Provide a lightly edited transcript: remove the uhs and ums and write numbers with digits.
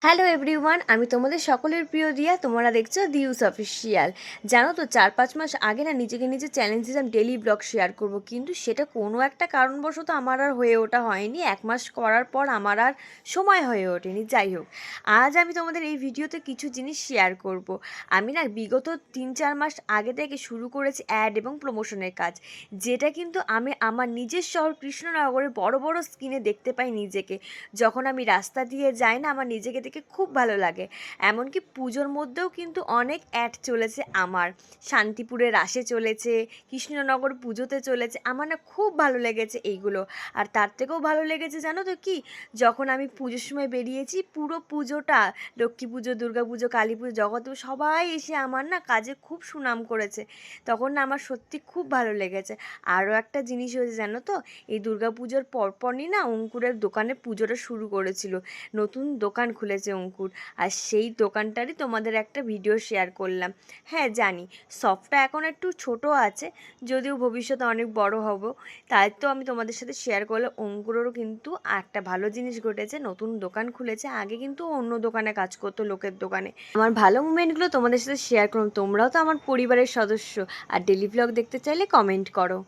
Hello everyone, আমি তোমাদের সকলের প্রিয় দিয়া। তোমরা দেখছো দিউস অফিসিয়াল। জানো তো 4-5 মাস আগে না নিজেকে নিজে চ্যালেঞ্জ দিলাম ডেলি ব্লগ শেয়ার করব, কিন্তু সেটা কোনো একটা কারণবশত আমার আর হয়ে ওঠা হয়নি। 1 মাস করার পর আমার আর সময় হয়ে ওঠেনি। যাই হোক, আজ আমি তোমাদের এই ভিডিওতে কিছু জিনিস শেয়ার করব। আমি না বিগত 3-4 মাস আগে থেকে শুরু করেছি অ্যাড এবং প্রমোশনের কাজ, যেটা কিন্তু আমি আমার নিজের শহর কৃষ্ণনগরে বড় বড় স্ক্রিনে দেখতে পাই নিজেকে। যখন আমি রাস্তা দিয়ে যাই না, আমার নিজেকে দেখে খুব ভালো লাগে। এমনকি পুজোর মধ্যেও কিন্তু অনেক অ্যাড চলেছে আমার। শান্তিপুরে রাসে চলেছে, কৃষ্ণনগর পুজোতে চলেছে। আমার না খুব ভালো লেগেছে এইগুলো। আর তার থেকেও ভালো লেগেছে জানো তো কি, যখন আমি পুজোর সময় বেরিয়েছি, পুরো পুজোটা লক্ষ্মী পুজো, দুর্গা পুজো, কালী পুজো, জগৎ পুজো সবাই এসে আমার না কাজে খুব সুনাম করেছে। তখন না আমার সত্যি খুব ভালো লেগেছে। আরও একটা জিনিস হয়েছে জানো তো, এই দুর্গা পুজোর পরপরই না অঙ্কুরের দোকানে পুজোটা শুরু করেছিল। নতুন দোকান খুলেছে অঙ্কুর, আর সেই দোকানটারই তোমাদের একটা ভিডিও শেয়ার করলাম। হ্যাঁ জানি শপটা এখন একটু ছোট আছে, যদিও ভবিষ্যতে অনেক বড় হব। তাই তো আমি তোমাদের সাথে শেয়ার করলাম। অঙ্কুরেরও কিন্তু একটা ভালো জিনিস ঘটেছে, নতুন দোকান খুলেছে। আগে কিন্তু অন্য দোকানে কাজ করতো, লোকের দোকানে। আমার ভালো মুমেন্টগুলো তোমাদের সাথে শেয়ার করলাম। তোমরাও তো আমার পরিবারের সদস্য, আর ডেলি ব্লগ দেখতে চাইলে কমেন্ট করো।